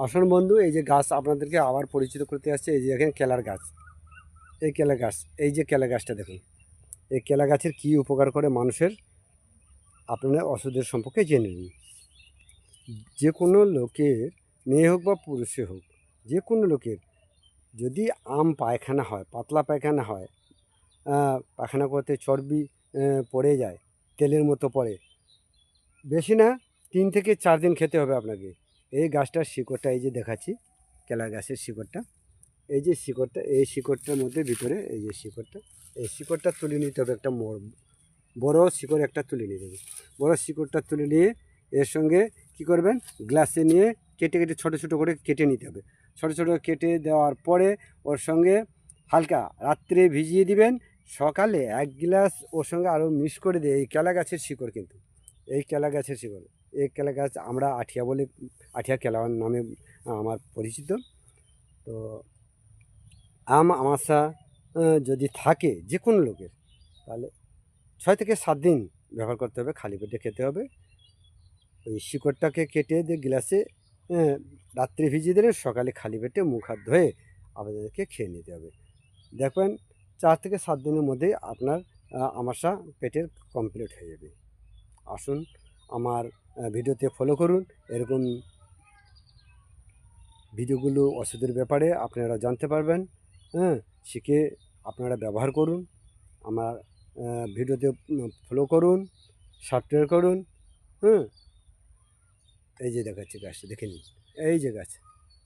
আসুন বন্ধু, এই যে গাছ আপনাদেরকে আবার পরিচিত করতে আসছে। এই যে দেখেন কেলার গাছ, এই কেলা গাছ, এই যে কেলা গাছটা দেখুন। এই কেলা গাছের কী উপকার করে মানুষের, আপনারা ওষুধের সম্পর্কে জেনে নিন। যে কোনো লোকের, মেয়ে হোক বা পুরুষে হোক, যে কোনো লোকের যদি পায়খানা হয়, পাতলা পায়খানা হয়, পায়খানা করতে চর্বি পড়ে যায়, তেলের মতো পড়ে, বেশি না 3 থেকে 4 দিন খেতে হবে আপনাকে। এই গাছটার শিকড়টা এই যে দেখাচ্ছি, কেলা গাছের শিকড়টা, এই যে শিকড়টা, এই শিকড়টার মধ্যে ভিতরে এই যে শিকড়টা, এই শিকড়টা তুলে নিতে হবে। একটা বড় শিকড় একটা তুলে নিতে হবে। বড় শিকড়টা তুলে নিয়ে এর সঙ্গে কি করবেন, গ্লাসে নিয়ে কেটে কেটে ছোটো ছোটো করে কেটে নিতে হবে। ছোটো ছোটো কেটে দেওয়ার পরে ওর সঙ্গে হালকা রাত্রে ভিজিয়ে দিবেন, সকালে 1 গ্লাস ওর সঙ্গে আরও মিক্স করে দিয়ে, এই কেলা গাছের শিকড় কিন্তু, এই কেলা গাছের শিকড়, এই কেলা গাছ আমরা আঠিয়া বলে, আঠিয়া কেলা নামে আমার পরিচিত। তো আমাশা যদি থাকে যে কোনো লোকের, তাহলে 6 থেকে 7 দিন ব্যবহার করতে হবে, খালি পেটে খেতে হবে। ওই শিকড়টাকে কেটে দিয়ে গ্লাসে রাত্রে ভিজিয়ে দিলে সকালে খালি পেটে মুখ হাত ধুয়ে আপনাদেরকে খেয়ে নিতে হবে। দেখবেন 4 থেকে 7 দিনের মধ্যেই আপনার আমাশা পেটের কমপ্লিট হয়ে যাবে। আসুন আমার ভিডিওতে ফলো করুন। এরকম ভিডিওগুলো ওষুধের ব্যাপারে আপনারা জানতে পারবেন। হ্যাঁ, শিখে আপনারা ব্যবহার করুন। আমার ভিডিওতে ফলো করুন, সাবস্ক্রাইব করুন। এই যে দেখাচ্ছি গাছটা দেখে নিন, এই যে গাছ।